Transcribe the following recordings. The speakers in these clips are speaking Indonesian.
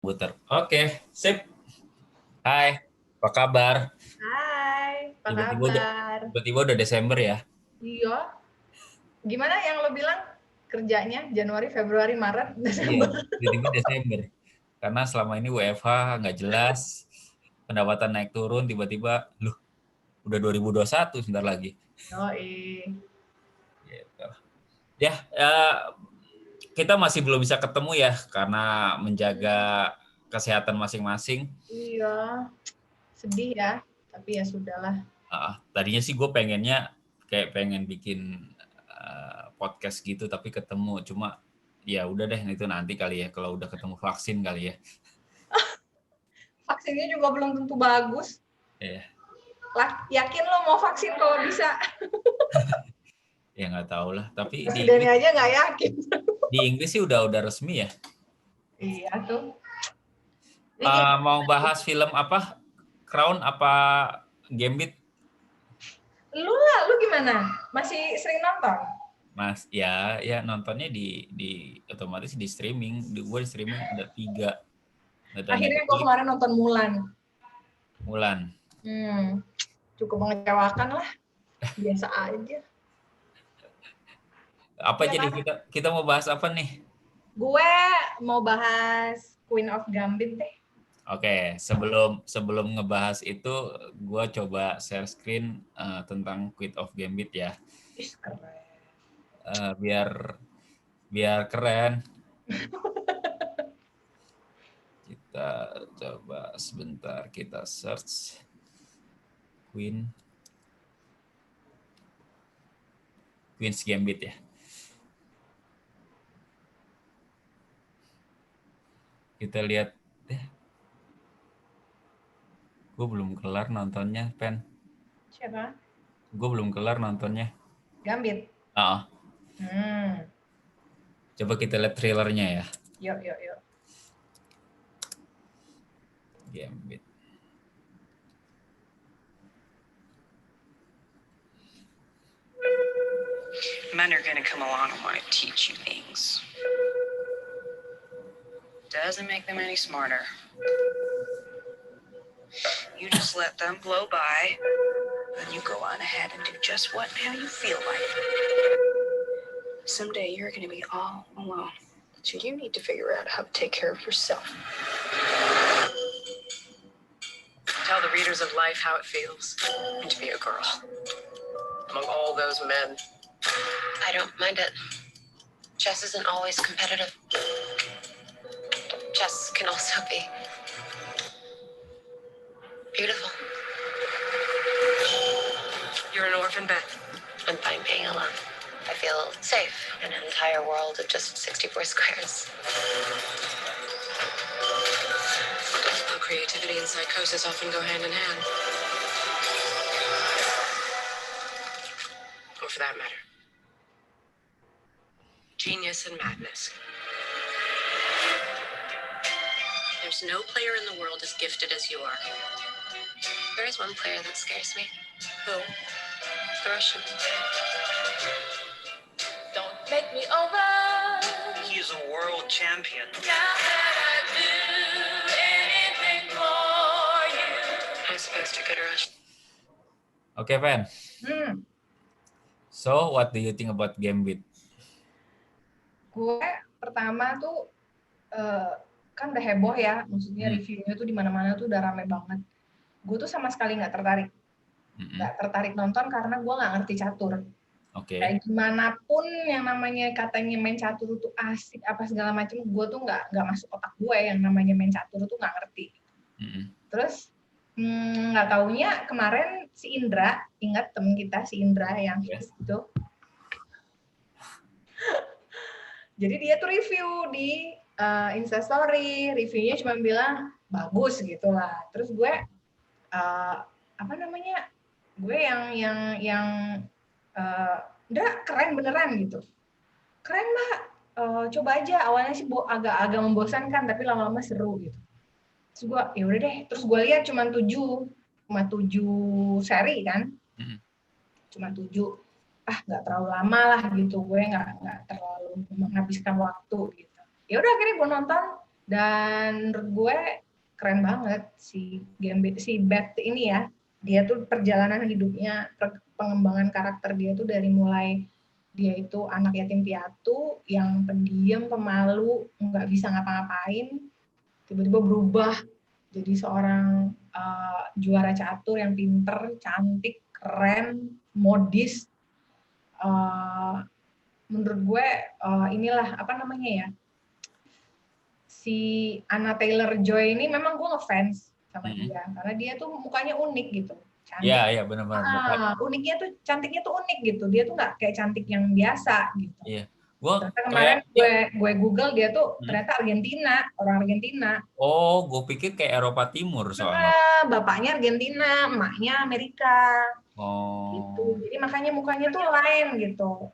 Puter. Oke, sip. Hai, apa kabar? Hai, apa Tiba-tiba udah, kabar? tiba-tiba udah Desember ya? Iya, gimana yang lo bilang kerjanya Januari, Februari, Maret, Iya, Desember? tiba-tiba Desember. Karena selama ini WFH nggak jelas, pendapatan naik turun, tiba-tiba, loh, udah 2021 sebentar lagi. Yoi. Gitu. Ya, kita masih belum bisa ketemu ya, karena menjaga kesehatan masing-masing. Iya, sedih ya, tapi ya sudahlah. Tadinya sih gue pengennya kayak pengen bikin podcast gitu tapi ketemu cuma ya udah deh itu nanti kali ya kalau udah ketemu vaksin kali ya. Vaksinnya juga belum tentu bagus. Ya, Lah, yakin lo mau vaksin kalau bisa? ya nggak tahu lah. Tapi Presidennya aja nggak yakin. di Inggris sih udah resmi ya. Iya tuh. Ini gini, Mau bahas film apa? Crown apa Gambit? lu gimana? Masih sering nonton? Mas, ya nontonnya di otomatis di streaming. Gue di streaming ada 3, ada Akhirnya gue Netflix, kemarin nonton Mulan. Mulan. Cukup mengecewakan lah. Biasa aja. Apa Iya jadi kan? kita mau bahas apa nih? Gue mau bahas Queen of Gambit deh. Oke, sebelum ngebahas itu, gue coba share screen tentang Queen of Gambit ya. Ih, keren. Biar keren. Kita coba sebentar kita search Queen's Gambit ya. Kita lihat deh. Gue belum kelar nontonnya, Pen. Siapa? Gue belum kelar nontonnya. Gambit. Ah, Hmm. coba kita lihat trailernya ya. Yuk, yuk, yuk. Gambit. Men are gonna come along and want to teach you things. Doesn't make them any smarter. You just let them blow by, and you go on ahead and do just what and how you feel like. Someday you're gonna be all alone, so you need to figure out how to take care of yourself. Tell the readers of life how it feels to be a girl among all those men. I don't mind it. Chess isn't always competitive. Chess can also be beautiful. You're an orphan, Beth. I'm fine being alone. I feel safe in an entire world of just 64 squares. Creativity and psychosis often go hand in hand. Or for that matter, genius and madness. There's no player in the world as gifted as you are. There is one player that scares me. Who? The Russian. Don't make me over. He's a world champion. I'm supposed to go to Russia. Oke, Pen. So, what do you think about Gambit? Gue pertama tuh kan udah heboh ya, maksudnya reviewnya tuh di mana-mana tuh udah rame banget. Gue tuh sama sekali nggak tertarik nonton karena gue nggak ngerti catur. Oke. Kayak gimana pun yang namanya katanya main catur tuh asik apa segala macam, gue tuh nggak masuk otak gue yang namanya main catur tuh nggak ngerti. Terus nggak taunya kemarin si Indra, ingat temen kita si Indra yang itu. Jadi dia tuh review di Instastory, reviewnya cuma bilang bagus gitu lah. Terus gue gue yang udah keren beneran gitu. Keren Mbak, coba aja. Awalnya sih agak membosankan tapi lama-lama seru gitu. Terus gue ya udah deh. Terus gue lihat cuma 7 seri kan. Cuma 7. Nggak terlalu lama lah gitu, gue nggak terlalu menghabiskan waktu gitu. Ya udah akhirnya gue nonton, Dan menurut gue keren banget si Gambit, si Beth ini ya. Dia tuh perjalanan hidupnya, pengembangan karakter dia tuh dari mulai dia itu anak yatim piatu yang pendiam, pemalu, nggak bisa ngapa-ngapain, tiba-tiba berubah jadi seorang juara catur yang pinter, cantik, keren, modis. Menurut gue inilah apa namanya ya, si Anna Taylor-Joy ini memang gue ngefans sama dia karena dia tuh mukanya unik gitu, cantik. Iya benar-benar. Uniknya tuh, cantiknya tuh unik gitu. Dia tuh nggak kayak cantik yang biasa gitu. Iya. Ternyata kemarin gue Google dia tuh ternyata Argentina, orang Argentina. Oh, gue pikir kayak Eropa Timur soalnya. Bapaknya Argentina, emaknya Amerika. Oh. Gitu. Jadi makanya mukanya tuh lain gitu.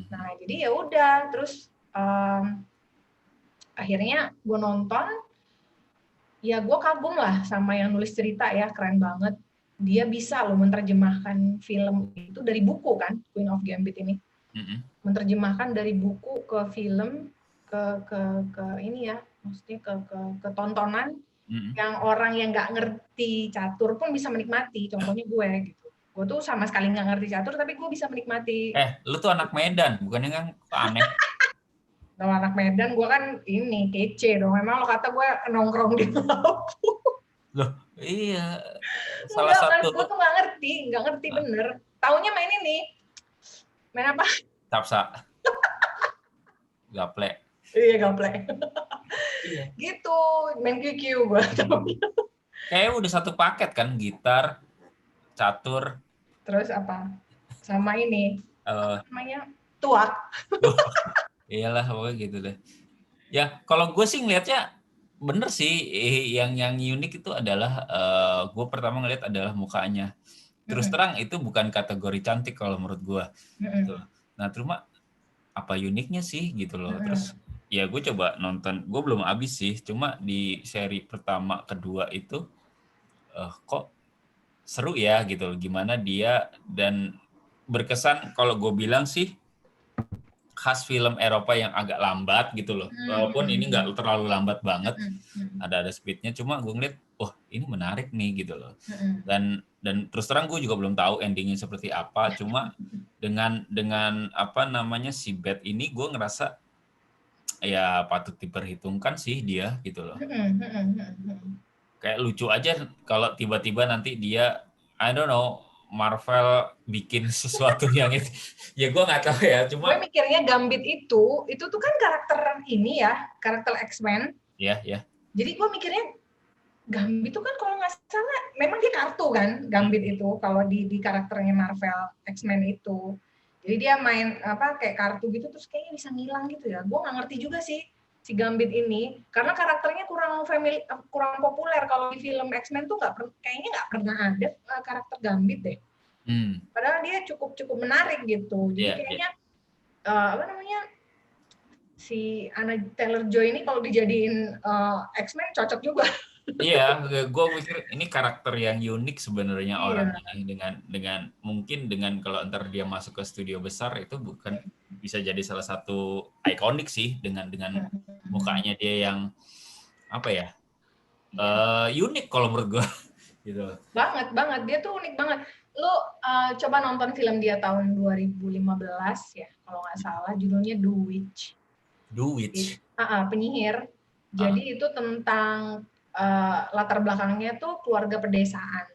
Nah, jadi ya udah, terus akhirnya gue nonton, ya gue kagum lah sama yang nulis cerita ya, keren banget. Dia bisa loh menerjemahkan film itu dari buku kan, Queen of Gambit ini. Menerjemahkan dari buku ke film, ke ini ya, maksudnya ke tontonan yang orang yang nggak ngerti catur pun bisa menikmati. Contohnya gue gitu. Gue tuh sama sekali nggak ngerti catur, tapi gue bisa menikmati. Lu tuh anak Medan, bukannya kan aneh? Kalau anak Medan, gue kan ini kece dong. Memang lo kata gue nongkrong di Lampung. Loh, iya. Salah satu. Gue tuh nggak ngerti bener. Taunya main ini. Main apa? Capsa. Gaplek. Iya, gaplek. Gitu, main QQ gue. Kayaknya udah satu paket kan, gitar, catur. Terus apa? Sama ini. Namanya tuak. Iyalah, pokoknya gitu deh. Ya, kalau gue sih ngelihatnya bener sih, yang unik itu adalah gue pertama ngelihat adalah mukanya. Terus terang itu bukan kategori cantik kalau menurut gue. Gitu. Nah, cuma apa uniknya sih gitu loh. Terus ya gue coba nonton, gue belum habis sih, cuma di seri pertama kedua itu kok seru ya gitu loh, gimana dia, dan berkesan kalau gue bilang sih khas film Eropa yang agak lambat gitu loh. Walaupun ini nggak terlalu lambat banget, ada speednya, cuma gue ngeliat, wah ini menarik nih gitu loh. Dan terus terang gue juga belum tahu endingnya seperti apa, cuma dengan apa namanya si Beth ini gue ngerasa ya patut diperhitungkan sih dia gitu loh. Kayak lucu aja kalau tiba-tiba nanti dia, I don't know, Marvel bikin sesuatu yang itu, ya gue nggak tahu ya, cuma gue mikirnya Gambit itu tuh kan karakter ini ya, karakter X-Men. Ya. Jadi gue mikirnya Gambit itu kan kalau nggak salah, memang dia kartu kan, Gambit itu kalau di karakternya Marvel X-Men itu. Jadi dia main apa kayak kartu gitu, terus kayaknya bisa ngilang gitu ya. Gue nggak ngerti juga sih si Gambit ini, karena karakternya kurang populer. Kalau di film X-Men tuh kayaknya nggak pernah ada karakter Gambit deh. Padahal dia cukup menarik gitu. Jadi kayaknya apa namanya, si Anna Taylor-Joy ini kalau dijadiin X-Men cocok juga. Iya, gue pikir ini karakter yang unik sebenarnya orangnya, dengan mungkin dengan kalau ntar dia masuk ke studio besar itu bukan bisa jadi salah satu ikonik sih, dengan mukanya dia yang apa ya, unik kalau menurut gue gitu. Banget, dia tuh unik banget. Lo coba nonton film dia tahun 2015 ya, kalau nggak salah, judulnya The Witch. Penyihir. Jadi itu tentang latar belakangnya tuh keluarga pedesaan.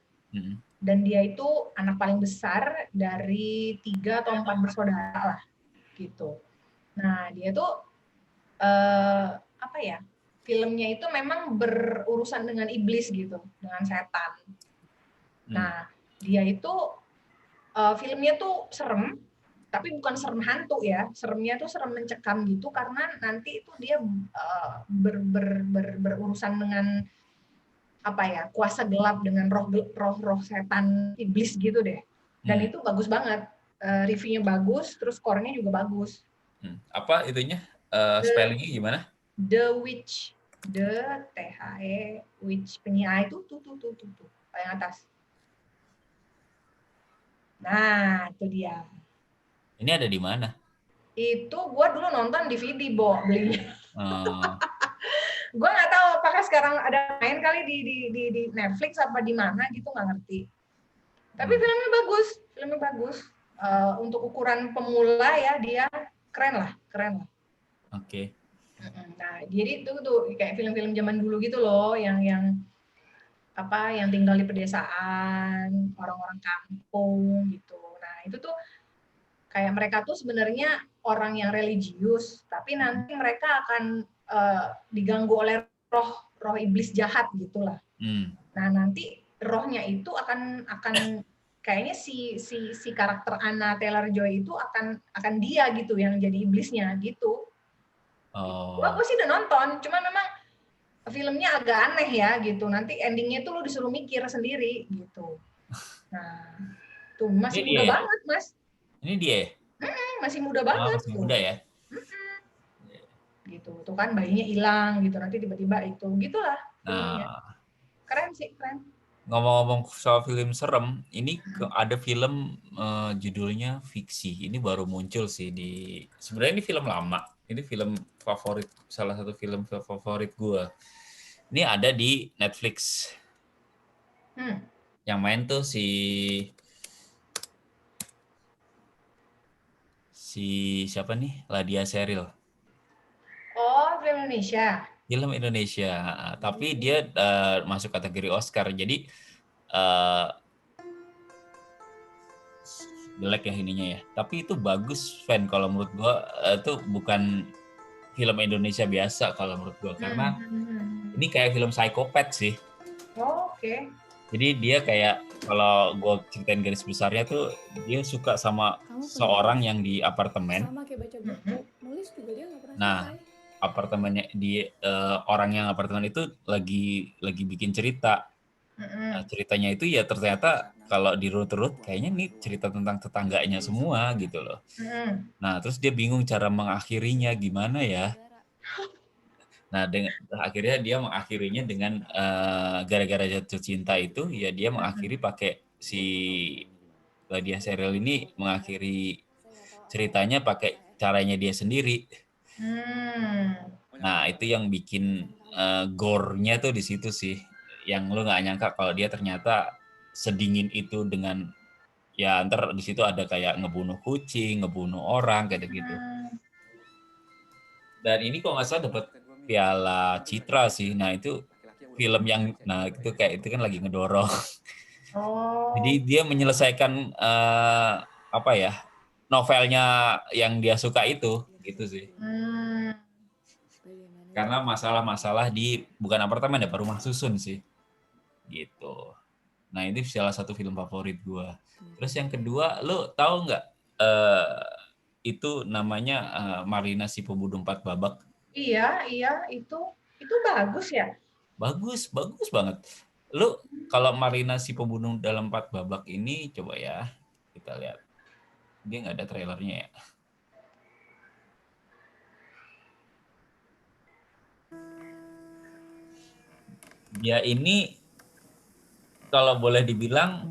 Dan dia itu anak paling besar dari 3 atau 4 bersaudara lah gitu. Nah, dia tuh apa ya, filmnya itu memang berurusan dengan iblis gitu, dengan setan. Nah, dia itu filmnya tuh serem, tapi bukan serem hantu ya, seremnya tuh serem mencekam gitu, karena nanti itu dia berurusan dengan apa ya, kuasa gelap, dengan roh setan iblis gitu deh. Dan itu bagus banget, reviewnya bagus, terus skornya juga bagus. Apa itunya, spellingnya gimana? The Witch, The THE Witch, penyihir itu tuh paling atas. Nah, itu dia. Ini ada di mana? Itu gue dulu nonton DVD, belinya. Gue nggak tahu apakah sekarang ada main kali di Netflix apa di mana gitu, nggak ngerti. Tapi filmnya bagus. Untuk ukuran pemula ya dia keren lah. Oke. Nah, jadi itu tuh kayak film-film zaman dulu gitu loh, yang tinggal di pedesaan, orang-orang kampung gitu. Nah, itu tuh kayak mereka tuh sebenarnya orang yang religius, tapi nanti mereka akan diganggu oleh roh iblis jahat gitulah. Nah, nanti rohnya itu akan kayaknya si karakter Anna Taylor-Joy itu akan dia gitu yang jadi iblisnya gitu. Gue sih udah nonton, cuma memang filmnya agak aneh ya gitu. Nanti endingnya tuh lu disuruh mikir sendiri gitu. Nah, tuh masih muda banget, Mas. Ini dia. Masih muda banget. Masih muda ya. Gitu. Tuh kan bayinya hilang gitu. Nanti tiba-tiba itu gitulah. Nah, keren sih. Ngomong-ngomong soal film serem, ini ada film judulnya Fiksi. Ini baru muncul sih sebenarnya ini film lama. Ini film favorit, salah satu film favorit gue. Ini ada di Netflix. Yang main tuh si siapa nih? Ladya Sheryl. Oh, film Indonesia. Film Indonesia, tapi dia masuk kategori Oscar. Jadi jelek ya ininya ya. Tapi itu bagus, Fan. Kalau menurut gua itu bukan film Indonesia biasa kalau menurut gua, karena ini kayak film psikopat sih. Oke. Jadi dia kayak, kalau gua ceritain garis besarnya tuh, dia suka sama seorang yang di apartemen. Sama kayak baca buku, nulis juga dia nggak pernah. Nah, apartemennya orang yang apartemen itu lagi bikin cerita. Nah, ceritanya itu ya ternyata kalau dirut-rut kayaknya nih cerita tentang tetangganya semua gitu loh. Nah, terus dia bingung cara mengakhirinya gimana ya. Nah, akhirnya dia mengakhirinya dengan gara-gara jatuh cinta itu, ya dia mengakhiri pakai si Ladya Sheryl ini mengakhiri ceritanya pakai caranya dia sendiri. Nah, itu yang bikin gore-nya tuh di situ sih. Yang lo nggak nyangka kalau dia ternyata sedingin itu dengan ya ntar di situ ada kayak ngebunuh kucing, ngebunuh orang kayak gitu. Dan ini kok nggak salah dapat Piala Citra sih. Nah, itu film yang itu kayak itu kan lagi ngedorong. Jadi dia menyelesaikan novelnya yang dia suka itu gitu sih. Karena masalah-masalah bukan apartemen ya, rumah susun sih. Gitu. Nah, ini salah satu film favorit gue. Terus yang kedua, lo tahu nggak itu namanya Marina si Pembunuh 4 Babak? Iya, itu bagus ya? Bagus banget. Lo kalau Marina si Pembunuh dalam 4 Babak ini coba ya kita lihat. Dia nggak ada trailernya ya. Dia ini kalau boleh dibilang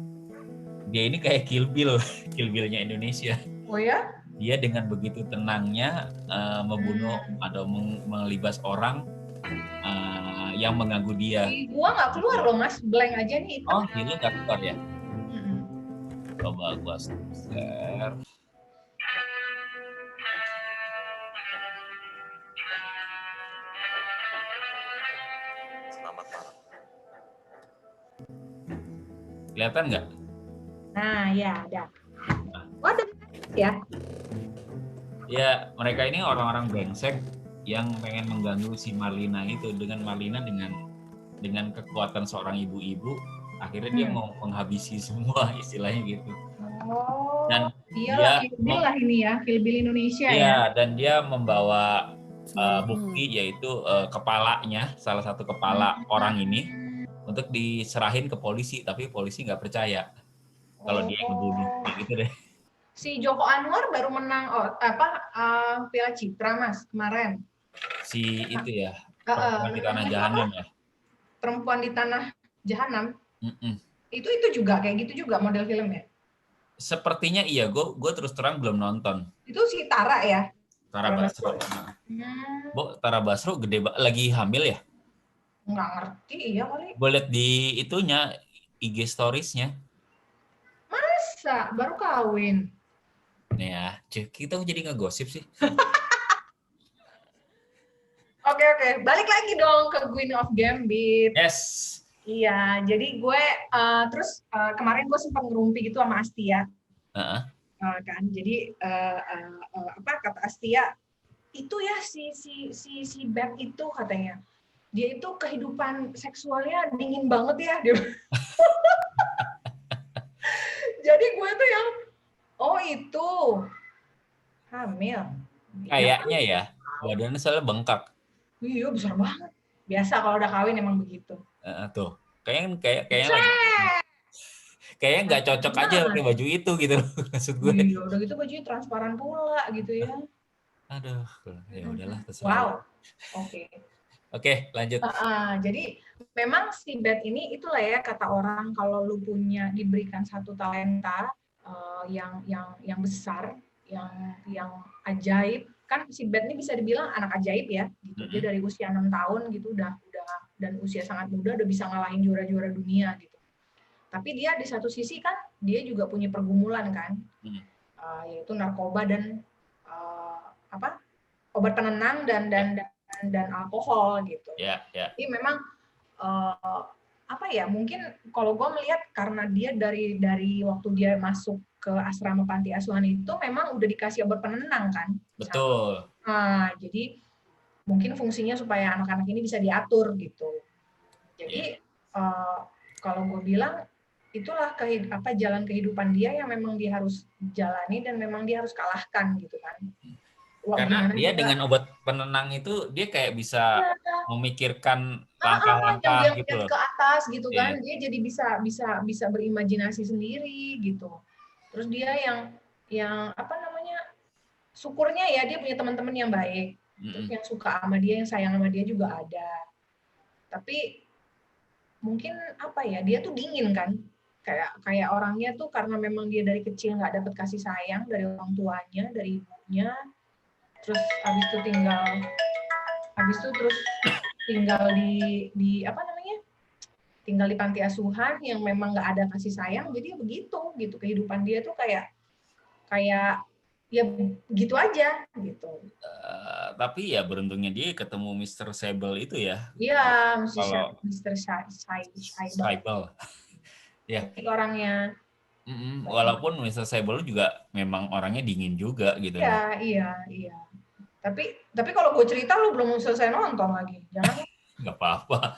dia ini kayak Kill Bill-nya Indonesia. Oh ya? Dia dengan begitu tenangnya membunuh atau melibas orang yang mengganggu dia. Gua nggak keluar loh, Mas, blank aja nih. Oh, ini nggak keluar ya? Coba gua share. Kelihatan nggak? Nah, ya ada. Oh, ada ya? Ya, mereka ini orang-orang brengsek yang pengen mengganggu si Marlina itu. Dengan Marlina dengan kekuatan seorang ibu-ibu, akhirnya dia mau menghabisi semua, istilahnya gitu. Oh, dan dia Kill lah ini ya, Kill Bill Indonesia ya. Dan dia membawa bukti yaitu kepalanya, salah satu kepala orang ini untuk diserahin ke polisi, tapi polisi nggak percaya kalau dia ngebunuh, gitu deh. Si Joko Anwar baru menang Piala Citra, Mas, kemarin. Si itu ya, Perempuan di Tanah Jahanam ya. Perempuan di Tanah Jahanam. Itu juga kayak gitu juga model filmnya. Sepertinya iya, gue terus terang belum nonton. Itu si Tara ya? Tara Basro. Tara Basro gede lagi hamil ya? Nggak ngerti, iya kali. Gue liat di itunya, IG stories-nya. Masa? Baru kawin? Nih ya, kita jadi ngegosip sih. Oke. Balik lagi dong ke Queen of Gambit. Yes. Iya, jadi gue terus kemarin gue sempat ngerumpi gitu sama Astia. Kan, jadi kata Astia itu ya si Beth itu katanya dia itu kehidupan seksualnya dingin banget ya dia. Jadi gue tuh yang itu hamil. Kayaknya ya, badannya soalnya bengkak. Iya besar banget. Biasa kalau udah kawin emang begitu. Tuh, kayaknya nggak cocok aja pakai baju itu gitu maksud gue. Iya, udah gitu bajunya transparan pula gitu ya. Aduh, ya udahlah terserah. Wow. Oke, lanjut. Jadi memang si Beth ini itulah ya kata orang kalau lu diberikan satu talenta yang besar, yang ajaib, kan si Beth ini bisa dibilang anak ajaib ya. Gitu. Dia dari usia 6 tahun gitu udah dan usia sangat muda udah bisa ngalahin juara-juara dunia gitu. Tapi dia di satu sisi kan dia juga punya pergumulan kan, yaitu narkoba dan obat penenang dan alkohol gitu. Jadi memang mungkin kalau gue melihat karena dia dari waktu dia masuk ke asrama panti asuhan itu memang udah dikasih obat penenang kan. Betul. Jadi mungkin fungsinya supaya anak-anak ini bisa diatur gitu. Jadi kalau gue bilang itulah jalan kehidupan dia yang memang dia harus jalani dan memang dia harus kalahkan gitu kan. Karena dia dengan obat penenang itu dia kayak bisa memikirkan langkah-langkah gitu loh. Ke atas gitu kan. Dia jadi bisa berimajinasi sendiri gitu. Terus dia yang syukurnya ya dia punya teman-teman yang baik. Terus yang suka sama dia, yang sayang sama dia juga ada. Tapi mungkin dia tuh dingin kan. Kayak orangnya tuh karena memang dia dari kecil nggak dapet kasih sayang dari orang tuanya, dari ibunya. Terus habis itu terus tinggal tinggal di panti asuhan yang memang nggak ada kasih sayang, jadi begitu gitu kehidupan dia tuh kayak ya gitu aja gitu. Tapi ya beruntungnya dia ketemu Mr. Sable itu ya. Iya, Mr. Sable. Ya. Orangnya. Walaupun Mr. Sable juga memang orangnya dingin juga gitu. Iya. Tapi kalau gue cerita lu belum selesai nonton lagi, jangan. Nggak apa-apa.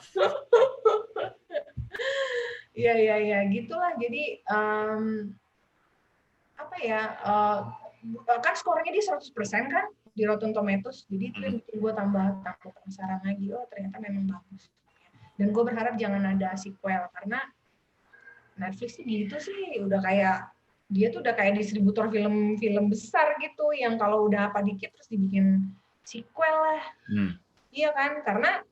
Iya, gitulah. Jadi kan skornya dia 100% kan di Rotten Tomatoes. Jadi itu yang bikin gue tambah penasaran lagi. Ternyata memang bagus. Dan gue berharap jangan ada sequel karena Netflix gitu sih udah kayak dia tuh udah kayak distributor film-film besar gitu yang kalau udah apa dikit terus dibikin sequel lah. Iya kan? Karena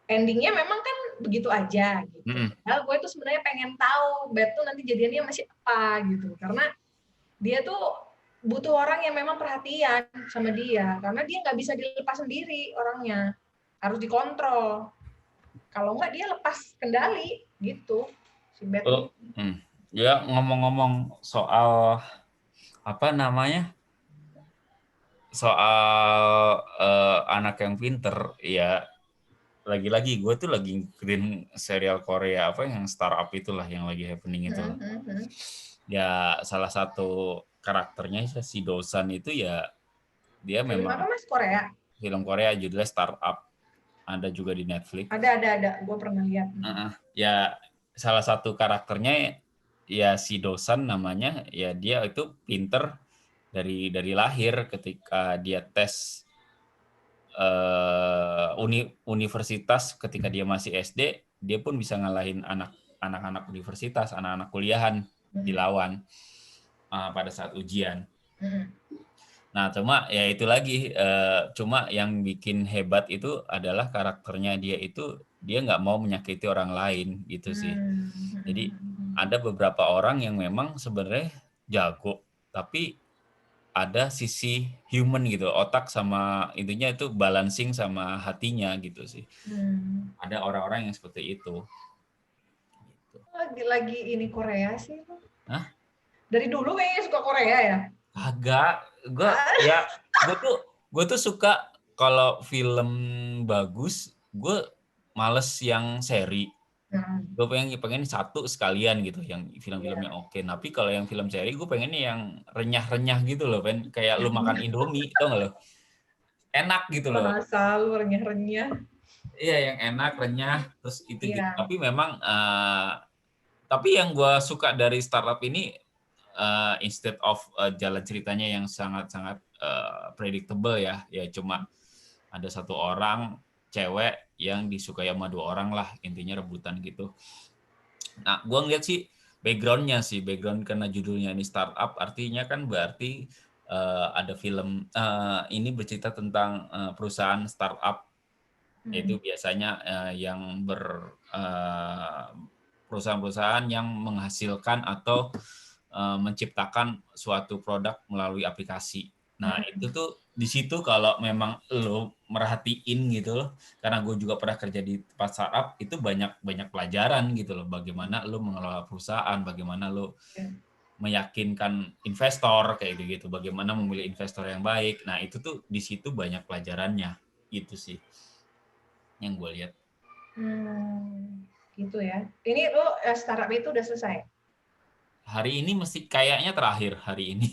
endingnya memang kan begitu aja gitu. Nah, gue tuh sebenarnya pengen tahu Beth tuh nanti jadiannya masih apa gitu. Karena dia tuh butuh orang yang memang perhatian sama dia. Karena dia nggak bisa dilepas sendiri orangnya. Harus dikontrol. Kalau nggak dia lepas kendali gitu. Si Beth. Ya ngomong-ngomong soal soal anak yang pinter ya. Lagi-lagi gue tuh lagi ngikutin serial Korea yang startup itulah yang lagi happening itu. Ya salah satu karakternya si Dosan itu ya dia film memang apa Mas Korea? Film Korea judulnya Startup. Ada juga di Netflix. Ada. Gue pernah lihat. Ya salah satu karakternya ya si Dosan namanya ya dia itu pinter dari lahir ketika dia tes universitas ketika dia masih SD dia pun bisa ngalahin anak-anak universitas, anak-anak kuliahan dilawan pada saat ujian. Nah, cuma ya itu lagi cuma yang bikin hebat itu adalah karakternya dia nggak mau menyakiti orang lain gitu sih. Jadi ada beberapa orang yang memang sebenarnya jago tapi ada sisi human gitu, otak sama intinya itu balancing sama hatinya gitu sih. Ada orang-orang yang seperti itu. Lagi ini Korea sih. Hah? Dari dulu kayaknya suka Korea ya? Agak, gue tuh suka kalau film bagus, gue males yang seri. Gue pengen satu sekalian gitu, yang film-film yang oke. Tapi kalau yang film seri, gue pengennya yang renyah-renyah gitu loh, kayak lu makan Indomie, tau gak lo? Enak gitu loh. Bahasa lu renyah-renyah. Iya, yang enak, renyah, terus itu gitu. Iya. Tapi memang, tapi yang gue suka dari startup ini, instead of jalan ceritanya yang sangat-sangat predictable ya cuma ada satu orang cewek yang disukai sama 2 orang lah, intinya rebutan gitu. Nah, gue ngeliat sih background karena judulnya ini startup, artinya kan berarti ada film ini bercerita tentang perusahaan startup, yaitu biasanya yang perusahaan-perusahaan yang menghasilkan atau menciptakan suatu produk melalui aplikasi. Nah, itu tuh di situ kalau memang lo merhatiin gitu loh, karena gue juga pernah kerja di tempat startup, itu banyak pelajaran gitu loh, bagaimana lo mengelola perusahaan, bagaimana lo meyakinkan investor kayak gitu, bagaimana memilih investor yang baik. Nah, itu tuh di situ banyak pelajarannya. Itu sih yang gue lihat. Gitu ya. Ini lo startup itu udah selesai? Hari ini mesti kayaknya terakhir hari ini.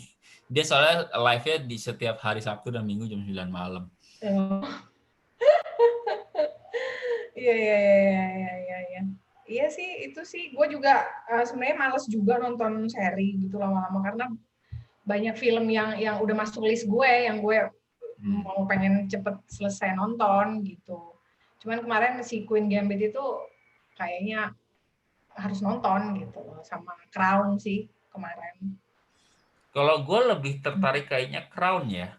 Dia soalnya live-nya di setiap hari Sabtu dan Minggu jam 9 malam. Iya. Iya sih, itu sih gue juga sebenarnya males juga nonton seri gitu lama-lama, karena banyak film yang udah masuk list gue, yang gue mau pengen cepet selesai nonton gitu. Cuman kemarin si Queen Gambit itu kayaknya harus nonton gitu, sama Crown sih kemarin. Kalau gue lebih tertarik kayaknya Crown ya.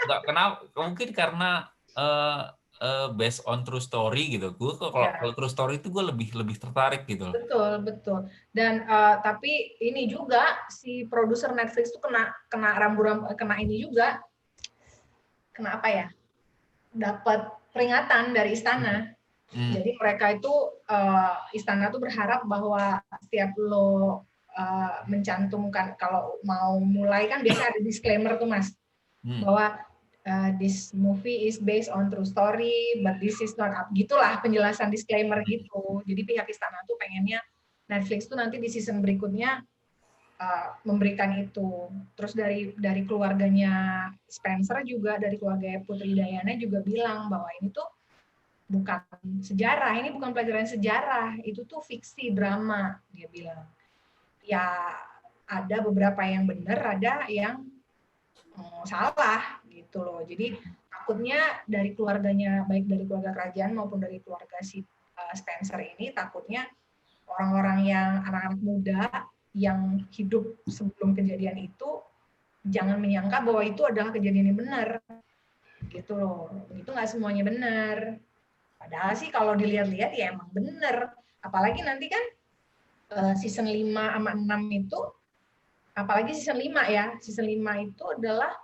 Nggak kenapa, mungkin karena based on true story gitu. Gue kalau true story itu gue lebih tertarik gitu. Betul. Dan tapi ini juga si produser Netflix tuh kena rambu-rambu, kena ini juga, kena apa ya? Dapat peringatan dari istana. Jadi mereka itu istana tuh berharap bahwa setiap lo mencantumkan, kalau mau mulai kan biasa ada disclaimer tuh Mas, bahwa this movie is based on true story, but this is not up. Gitulah penjelasan disclaimer gitu. Jadi pihak istana tuh pengennya Netflix tuh nanti di season berikutnya memberikan itu. Terus dari keluarganya Spencer juga, dari keluarga Putri Diana juga bilang bahwa ini tuh bukan sejarah, ini bukan pelajaran sejarah, itu tuh fiksi drama, dia bilang. Ya ada beberapa yang benar, ada yang salah gitu loh. Jadi takutnya dari keluarganya, baik dari keluarga kerajaan maupun dari keluarga si Spencer ini, takutnya orang-orang yang anak-anak muda yang hidup sebelum kejadian itu jangan menyangka bahwa itu adalah kejadian yang benar gitu loh. Itu nggak semuanya benar. Padahal sih kalau dilihat-lihat ya emang benar. Apalagi nanti kan season 5 sama 6 itu, apalagi season 5 ya, season 5 itu adalah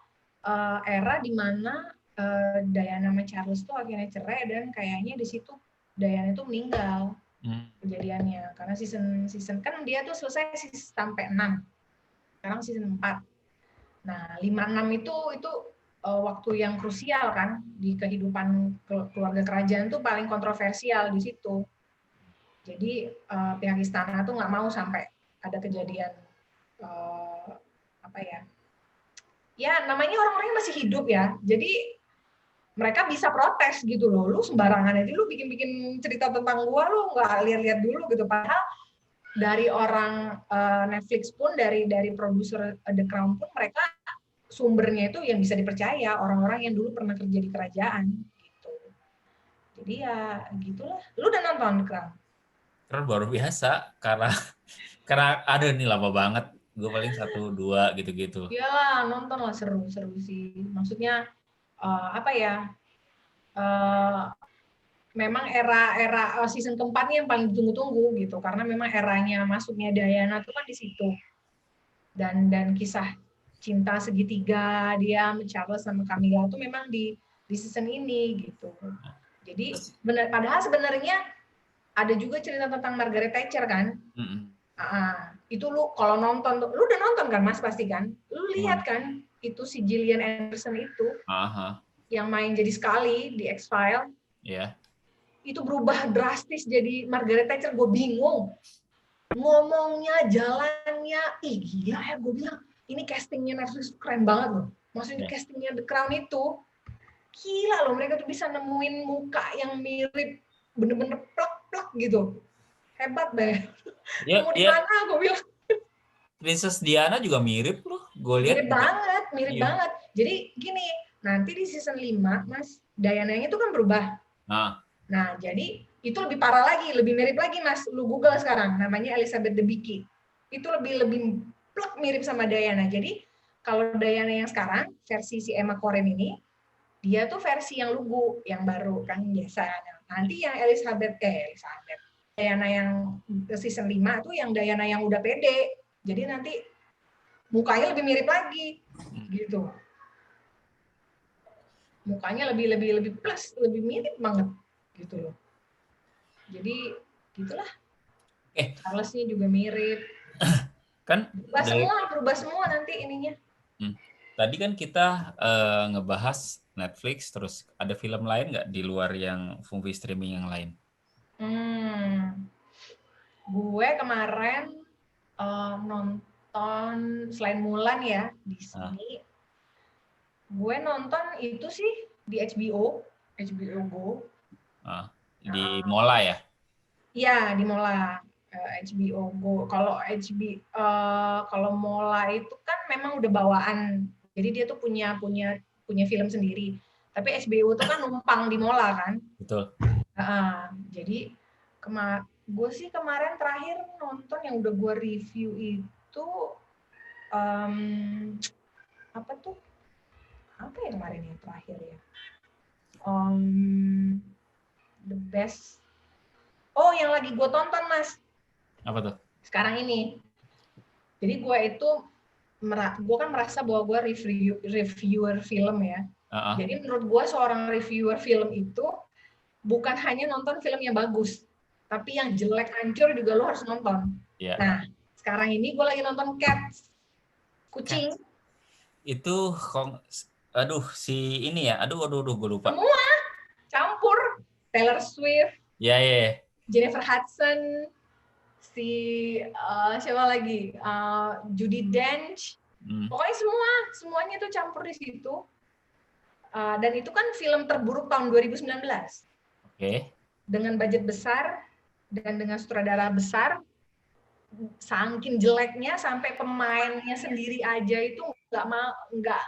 era di mana Diana sama Charles tuh akhirnya cerai, dan kayaknya di situ Diana itu meninggal kejadiannya. Karena season kan dia tuh selesai sampai 6. Sekarang season 4. Nah, 5-6 itu waktu yang krusial kan di kehidupan keluarga kerajaan, tuh paling kontroversial di situ. Jadi pihak istana tuh nggak mau sampai ada kejadian apa ya? Ya namanya orang-orangnya masih hidup ya. Jadi mereka bisa protes gitu loh. Lu sembarangan aja lu bikin-bikin cerita tentang gua, lu nggak lihat-lihat dulu gitu. Padahal dari orang Netflix pun, dari produser The Crown pun, mereka sumbernya itu yang bisa dipercaya, orang-orang yang dulu pernah kerja di kerajaan gitu. Jadi ya gitulah. Lu udah nonton Crown? Crown baru biasa, karena ada nih lama banget. Gue paling 1-2 gitu-gitu. Iyalah, nonton lah, seru sih. Maksudnya apa ya? Memang era season keempat yang paling ditunggu-tunggu gitu, karena memang eranya masuknya Diana tuh kan di situ. Dan kisah cinta segitiga dia Charles sama Camilla tuh memang di season ini gitu. Jadi padahal sebenarnya ada juga cerita tentang Margaret Thatcher kan. Itu lu kalau nonton, lu udah nonton kan Mas pasti kan? Lu lihat kan itu si Gillian Anderson itu yang main jadi Scully di X-Files. Iya. Itu berubah drastis jadi Margaret Thatcher, gue bingung. Ngomongnya, jalannya, gila ya gue bilang. Ini castingnya Netflix keren banget loh. Maksudnya castingnya The Crown itu gila loh, mereka tuh bisa nemuin muka yang mirip bener-bener plak-plak gitu. Hebat deh. Mau di mana gue bilang. Princess Diana juga mirip loh. Gue lihat mirip banget. Jadi gini, nanti di season 5 Mas, Diana-nya itu kan berubah. Nah, jadi itu lebih parah lagi, lebih mirip lagi Mas. Lu Google sekarang, namanya Elizabeth Debicki. Itu lebih plak mirip sama Diana. Jadi kalau Diana yang sekarang versi si Emma Corrin ini, dia tuh versi yang lugu, yang baru kan biasa. Nanti yang Elizabeth Diana yang season 5 tuh yang Diana yang udah pede. Jadi nanti mukanya lebih mirip lagi gitu. Mukanya lebih plus, lebih mirip banget gitu loh. Jadi gitulah. Charles-nya juga mirip. Kan berubah semua nanti ininya. Tadi kan kita ngebahas Netflix, terus ada film lain nggak di luar yang movie streaming yang lain? Gue kemarin nonton selain Mulan ya di sini. Gue nonton itu sih di HBO Go. Di Mola ya? Iya di Mola. HBO Go. Kalau Mola itu kan memang udah bawaan. Jadi dia tuh punya film sendiri. Tapi HBO tuh kan numpang di Mola kan. Betul. Jadi gue sih kemarin terakhir nonton yang udah gue review itu apa ya kemarin yang terakhir ya? The Best. Oh, yang lagi gue tonton Mas. Apa tuh? Sekarang ini. Jadi gue kan merasa bahwa gue reviewer film ya. Jadi menurut gue seorang reviewer film itu bukan hanya nonton film yang bagus, tapi yang jelek hancur juga lo harus nonton. Nah, sekarang ini gue lagi nonton Cats. Kucing. Itu si ini ya. Aduh gue lupa. Semua campur. Taylor Swift. Iya. Jennifer Hudson. Siapa lagi? Judi Dench. Pokoknya semuanya tuh campur di situ. Dan itu kan film terburuk tahun 2019. Dengan budget besar dan dengan sutradara besar, saking jeleknya sampai pemainnya sendiri aja itu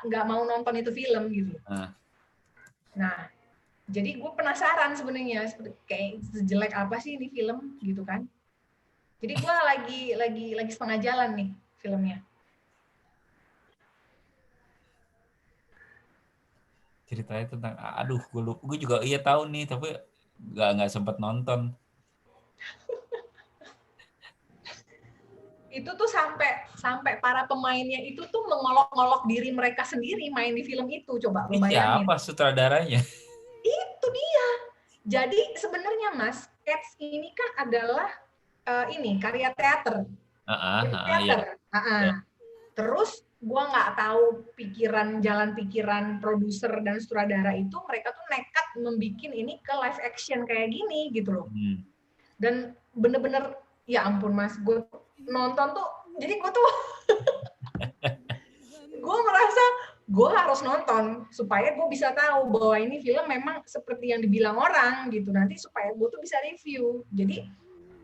nggak mau nonton itu film gitu. Nah, jadi gue penasaran sebenarnya kayak sejelek apa sih ini film gitu kan. Jadi gue lagi setengah jalan nih filmnya. Ceritanya tentang, gue juga tahu nih, tapi nggak sempat nonton. Itu tuh sampai para pemainnya itu tuh mengolok-olok diri mereka sendiri main di film itu. Coba lu bayangin. Siapa sutradaranya? Itu dia. Jadi sebenarnya Mas, Cats ini kan adalah karya teater. Terus gue nggak tahu jalan pikiran produser dan sutradara itu, mereka tuh nekat membikin ini ke live action kayak gini gitu loh. Dan bener-bener ya ampun Mas, gue nonton tuh, jadi gue tuh gue merasa gue harus nonton supaya gue bisa tahu bahwa ini film memang seperti yang dibilang orang gitu, nanti supaya gue tuh bisa review. Jadi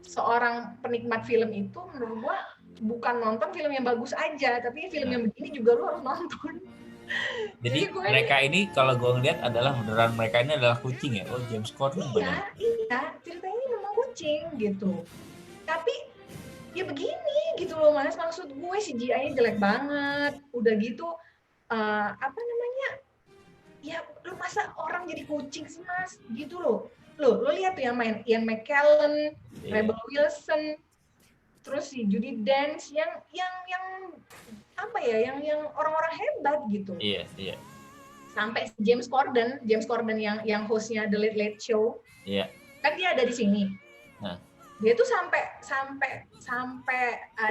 seorang penikmat film itu menurut gue bukan nonton film yang bagus aja, tapi film yang begini juga lu harus nonton. Jadi mereka ini kalau gue ngeliat adalah beneran mereka ini adalah kucing ya. Oh, James Corden benar. Iya, ceritanya memang kucing gitu. Tapi ya begini gitu loh Mas, maksud gue CGI-nya jelek banget. Udah gitu ya lu masa orang jadi kucing sih Mas gitu loh. Lo lihat tuh yang main Ian McKellen, Rebel Wilson, terus si Judi Dench yang apa ya, yang orang-orang hebat gitu. Iya. Sampai James Corden yang hostnya The Late Late Show. Iya. Kan dia ada di sini. Nah. Dia tuh sampai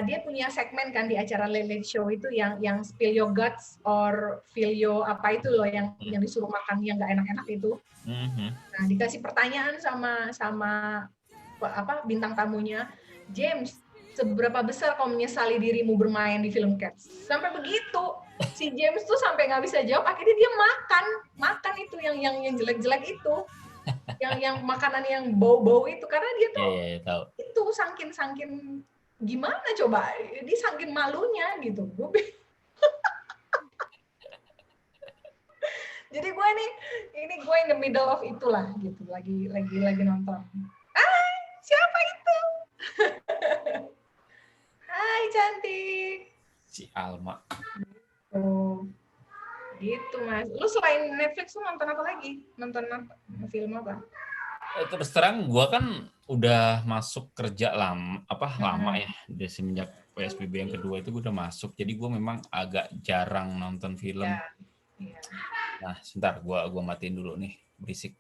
dia punya segmen kan di acara Late Late Show itu yang spill your guts or feel your apa itu loh yang disuruh makan yang nggak enak-enak itu. Nah, dikasih pertanyaan sama bintang tamunya, James, seberapa besar kau menyesali dirimu bermain di film Cats? Sampai begitu. Si James tuh sampai nggak bisa jawab, akhirnya dia makan itu yang jelek-jelek itu. yang makanan yang bau-bau itu karena dia tuh tahu. Itu saking gimana coba dia saking malunya gitu. Jadi gue ini gue in the middle of itulah gitu lagi nonton. Siapa itu? Hai cantik. Si Alma. Oh. Gitu Mas. Lu selain Netflix lu nonton apa lagi? Nonton film apa? Terus terang gue kan udah masuk kerja lama ya. Dari semenjak PSBB yang kedua itu gue udah masuk. Jadi gue memang agak jarang nonton film. Yeah. Nah, sebentar gue matiin dulu nih berisik.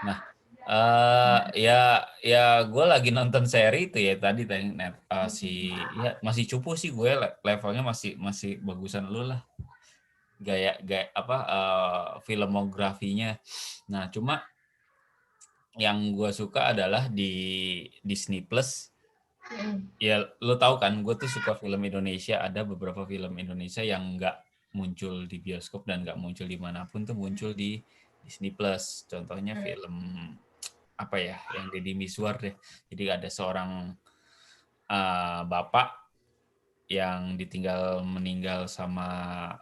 Nah, ya gue lagi nonton seri itu ya tadi masih cupu sih gue levelnya masih bagusan lu lah gaya filmografinya. Nah cuma yang gue suka adalah di Disney Plus. Ya lo tahu kan gue tuh suka film Indonesia, ada beberapa film Indonesia yang nggak muncul di bioskop dan nggak muncul dimanapun tuh muncul di Disney Plus. Contohnya film apa ya yang Deddy Mizwar deh. Jadi ada seorang bapak yang meninggal sama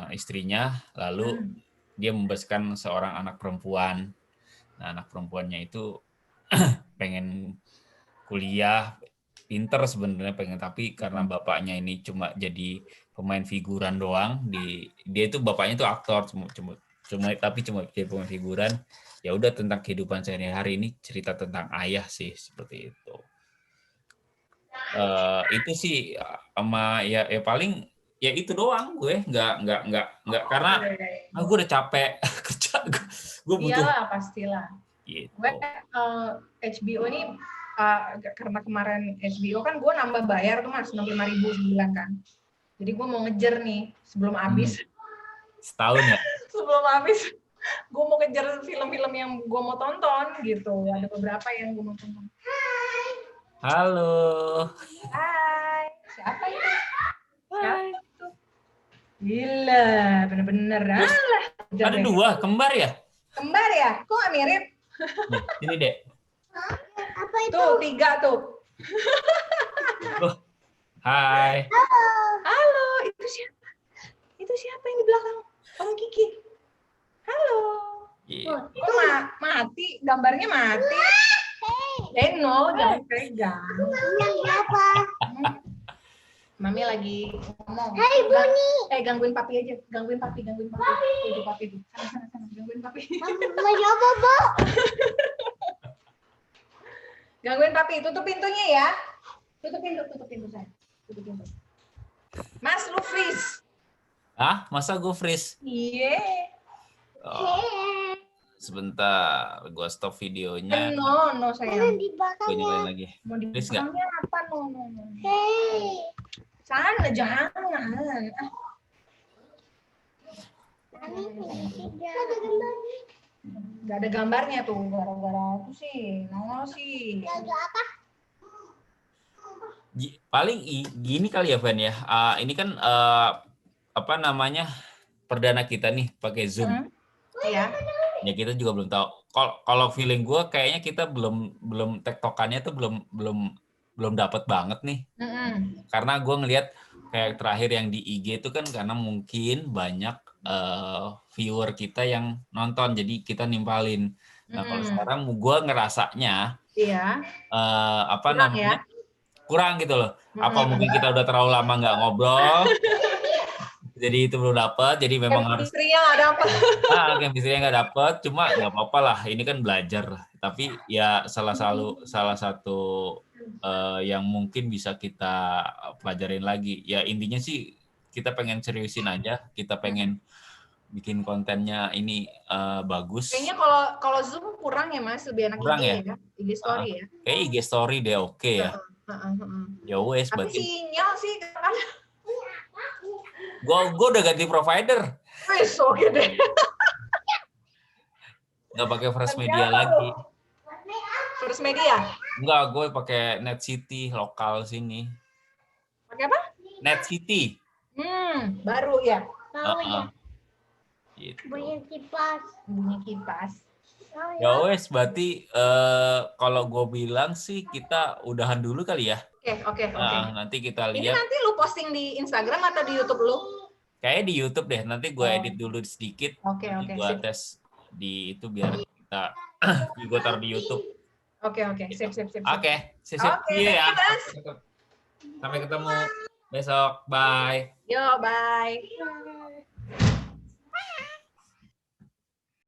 istrinya, lalu dia membebaskan seorang anak perempuan. Nah, anak perempuannya itu pengen kuliah, pinter sebenarnya tapi karena bapaknya ini cuma jadi pemain figuran doang, dia itu bapaknya itu aktor cuma jadi pemain figuran. Ya udah tentang kehidupan sehari-hari, ini cerita tentang ayah sih seperti itu. Itu sih sama ya paling ya itu doang gue nggak karena gue udah capek kerja, gue butuh. Iyalah pastilah. Gitu. Gue HBO ini karena kemarin HBO kan gue nambah bayar tuh Mas 65.000 sebulan kan. Jadi gue mau ngejar nih sebelum habis. Setahun ya? Sebelum habis gue mau kejar film-film yang gue mau tonton gitu. Ada beberapa yang gue mau tonton. Halo. Hai. Siapa itu? Siapa itu? Gila, bener-bener. Alah. Ada dua, kembar ya? Kembar ya? Kok gak mirip? Ini dek. Apa itu? Tuh, 3 tuh. Hai. Halo, itu siapa? Itu siapa yang di belakang? Om Kiki. Halo. Kok mati? Gambarnya mati. No, jangan pegang. Yang siapa? Mami lagi ngomong. Hai Bunyi. Gangguin papi aja. Gangguin papi. Itu papi tuh. Sana. Gangguin papi. Mau siapa, Bu? Gangguin papi. Tutup pintunya ya. Tutup pintu saya. Tutup pintu. Mas, lu freeze. Hah? Masa gue freeze? Iya. Sebentar, gue stop videonya. No sayang. Di belakang. Gue nyalain lagi. Mau di Freeze nggak? belakangnya apa? No. Hei. Sana, jangan. Gak ada gambarnya tuh, gara-gara aku sih, nongol sih. Jaga apa? Paling gini kali ya, Van ya. Ini kan perdana kita nih pakai Zoom. Iya. Ya kita juga belum tahu. Kalau feeling gue kayaknya kita belum tektokannya tuh belum dapat banget nih. Karena gue ngelihat kayak terakhir yang di IG itu kan karena mungkin banyak viewer kita yang nonton, jadi kita nimpalin. Nah kalau sekarang gue ngerasanya kurang gitu loh. Apa mungkin kita udah terlalu lama nggak ngobrol, jadi itu belum dapat. Jadi memang harus. Chemistry-nya nggak dapat. Chemistry-nya nggak dapat. Cuma nggak apa-apa lah. Ini kan belajar. Tapi ya salah satu yang mungkin bisa kita pelajarin lagi. Ya intinya sih kita pengen seriusin aja, kita pengen bikin kontennya ini bagus. Kayaknya kalau Zoom kurang ya Mas, lebih enak Kurang IG ya? IG story ya. Kayak IG story deh oke ya. Ya wes Tapi berarti. sinyal sih kan. Gua udah ganti provider. Wes oke deh. Nggak pakai First Media lagi. First Media? Enggak, gue pakai Net City lokal sini. Pakai apa? Net City. Baru ya. Tahu ya. Gitu. Bunyi kipas. Bunyi kipas. Ya wes, berarti kalau gue bilang sih kita udahan dulu kali ya. Oke. Nanti kita Ini lihat. nanti lu posting di Instagram atau di YouTube lu? Kayaknya di YouTube deh. Nanti gue edit dulu sedikit. Oke. Gue tes di itu biar kita gue taruh di YouTube. Oke. Sip. Oke, sip. Oke, Iya ya. thank you, Mas. Sampai ketemu besok. Bye. Yo, bye.